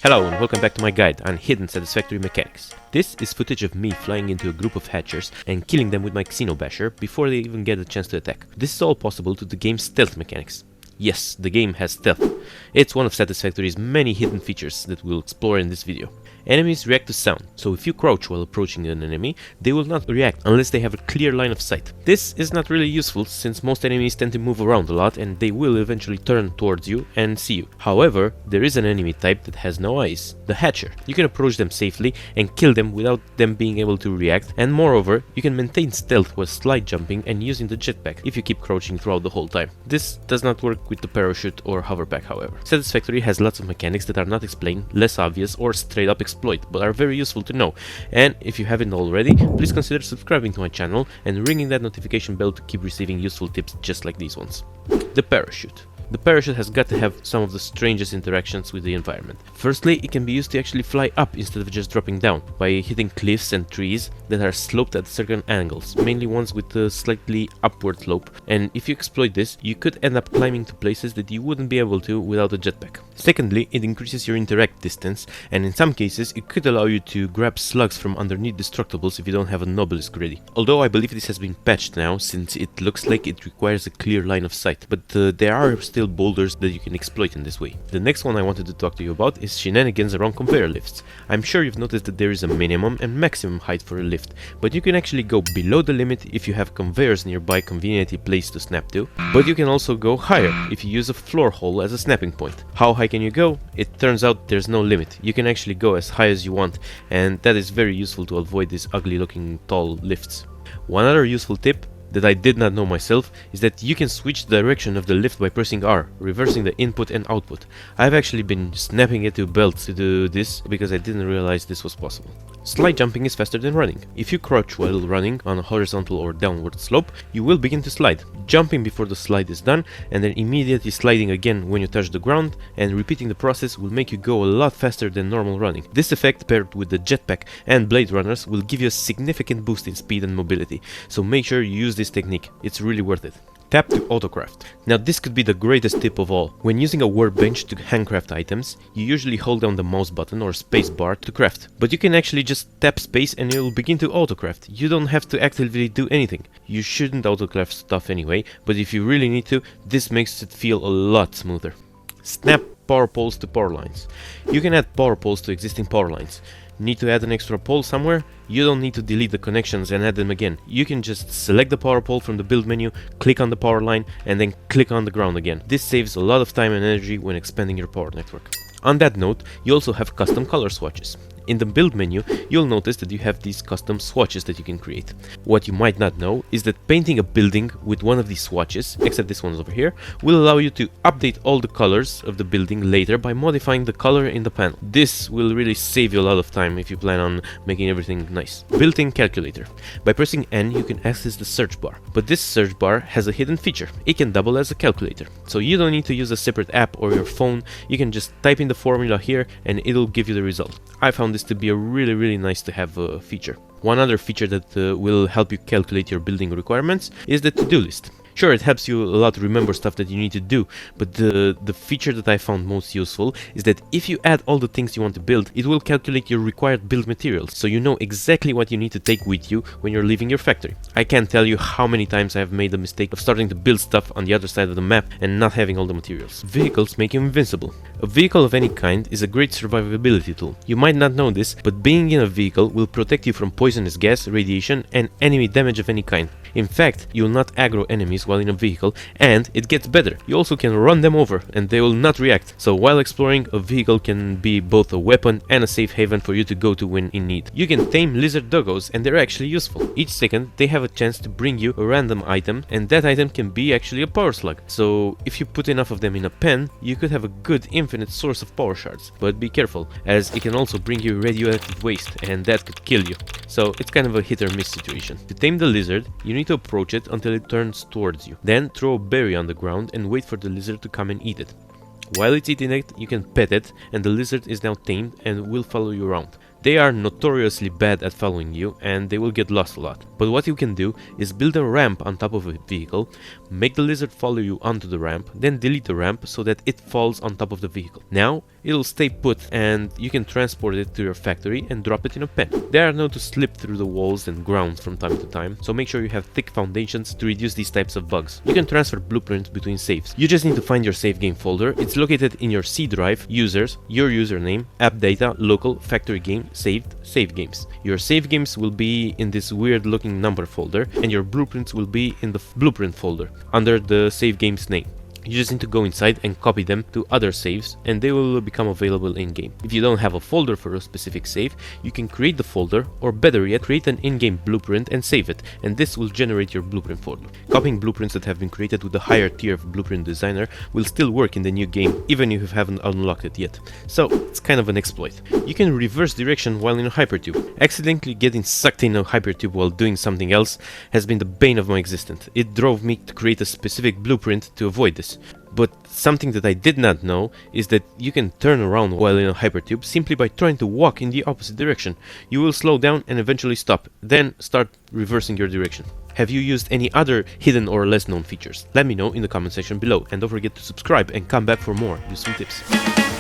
Hello and welcome back to my guide on hidden Satisfactory mechanics. This is footage of me flying into a group of hatchers and killing them with my Xenobasher before they even get a chance to attack. This is all possible due to the game's stealth mechanics. Yes, the game has stealth. It's one of Satisfactory's many hidden features that we'll explore in this video. Enemies react to sound, so if you crouch while approaching an enemy, they will not react unless they have a clear line of sight. This is not really useful since most enemies tend to move around a lot and they will eventually turn towards you and see you. However, there is an enemy type that has no eyes, the Hatcher. You can approach them safely and kill them without them being able to react, and moreover, you can maintain stealth while slide jumping and using the jetpack if you keep crouching throughout the whole time. This does not work with the parachute or hoverpack, however. Satisfactory has lots of mechanics that are not explained, less obvious, or straight up exploit, but are very useful to know. And if you haven't already, please consider subscribing to my channel and ringing that notification bell to keep receiving useful tips just like these ones. The parachute. The parachute has got to have some of the strangest interactions with the environment. Firstly, it can be used to actually fly up instead of just dropping down, by hitting cliffs and trees that are sloped at certain angles, mainly ones with a slightly upward slope, and if you exploit this, you could end up climbing to places that you wouldn't be able to without a jetpack. Secondly, it increases your interact distance, and in some cases, it could allow you to grab slugs from underneath destructibles if you don't have a Nobelisk ready. Although I believe this has been patched now, since it looks like it requires a clear line of sight, but there are still boulders that you can exploit in this way. The next one I wanted to talk to you about is shenanigans around conveyor lifts. I'm sure you've noticed that there is a minimum and maximum height for a lift, but you can actually go below the limit if you have conveyors nearby conveniently placed to snap to, but you can also go higher if you use a floor hole as a snapping point. How high can you go? It turns out there's no limit. You can actually go as high as you want, and that is very useful to avoid these ugly looking tall lifts. One other useful tip that I did not know myself is that you can switch the direction of the lift by pressing R, reversing the input and output. I've actually been snapping it to belts to do this because I didn't realize this was possible. Slide jumping is faster than running. If you crouch while running on a horizontal or downward slope, you will begin to slide, jumping before the slide is done and then immediately sliding again when you touch the ground, and repeating the process will make you go a lot faster than normal running. This effect paired with the jetpack and blade runners will give you a significant boost in speed and mobility, so make sure you use this technique, it's really worth it. Tap to autocraft. Now this could be the greatest tip of all. When using a workbench to handcraft items, you usually hold down the mouse button or space bar to craft, but you can actually just tap space and it will begin to autocraft. You don't have to actively do anything. You shouldn't autocraft stuff anyway, but if you really need to, this makes it feel a lot smoother. Snap power poles to power lines. You can add power poles to existing power lines. Need to add an extra pole somewhere? You don't need to delete the connections and add them again. You can just select the power pole from the build menu, click on the power line, and then click on the ground again. This saves a lot of time and energy when expanding your power network. On that note, you also have custom color swatches. In the build menu, you'll notice that you have these custom swatches that you can create. What you might not know is that painting a building with one of these swatches, except this one's over here, will allow you to update all the colors of the building later by modifying the color in the panel. This will really save you a lot of time if you plan on making everything nice. Built-in calculator. By pressing N, you can access the search bar, but this search bar has a hidden feature. It can double as a calculator, so you don't need to use a separate app or your phone. You can just type in the formula here and it'll give you the result. I found this to be a really nice to have feature. One other feature that will help you calculate your building requirements is the to-do list. Sure, it helps you a lot remember stuff that you need to do, but the feature that I found most useful is that if you add all the things you want to build, it will calculate your required build materials, so you know exactly what you need to take with you when you're leaving your factory. I can't tell you how many times I have made the mistake of starting to build stuff on the other side of the map and not having all the materials. Vehicles make you invincible. A vehicle of any kind is a great survivability tool. You might not know this, but being in a vehicle will protect you from poisonous gas, radiation, and enemy damage of any kind. In fact, you will not aggro enemies while in a vehicle, and it gets better. You also can run them over and they will not react. So while exploring, a vehicle can be both a weapon and a safe haven for you to go to when in need. You can tame lizard doggos and they're actually useful. Each second they have a chance to bring you a random item, and that item can be actually a power slug. So if you put enough of them in a pen, you could have a good infinite source of power shards. But be careful, as it can also bring you radioactive waste and that could kill you. So it's kind of a hit or miss situation. To tame the lizard, you need to approach it until it turns towards you. Then throw a berry on the ground and wait for the lizard to come and eat it. While it's eating it, you can pet it, and the lizard is now tamed and will follow you around. They are notoriously bad at following you and they will get lost a lot. But what you can do is build a ramp on top of a vehicle, make the lizard follow you onto the ramp, then delete the ramp so that it falls on top of the vehicle. Now it'll stay put and you can transport it to your factory and drop it in a pen. They are known to slip through the walls and ground from time to time, so make sure you have thick foundations to reduce these types of bugs. You can transfer blueprints between saves. You just need to find your save game folder. It's located in your C drive, users, your username, app data, local, factory game, saved, save games. Your save games will be in this weird looking number folder and your blueprints will be in the blueprint folder under the save game's name. You just need to go inside and copy them to other saves and they will become available in-game. If you don't have a folder for a specific save, you can create the folder, or better yet, create an in-game blueprint and save it, and this will generate your blueprint folder. Copying blueprints that have been created with the higher tier of blueprint designer will still work in the new game, even if you haven't unlocked it yet. So, it's kind of an exploit. You can reverse direction while in a Hypertube. Accidentally getting sucked in a Hypertube while doing something else has been the bane of my existence. It drove me to create a specific blueprint to avoid this. But something that I did not know is that you can turn around while in a Hypertube simply by trying to walk in the opposite direction. You will slow down and eventually stop, then start reversing your direction. Have you used any other hidden or less known features? Let me know in the comment section below, and don't forget to subscribe and come back for more useful tips.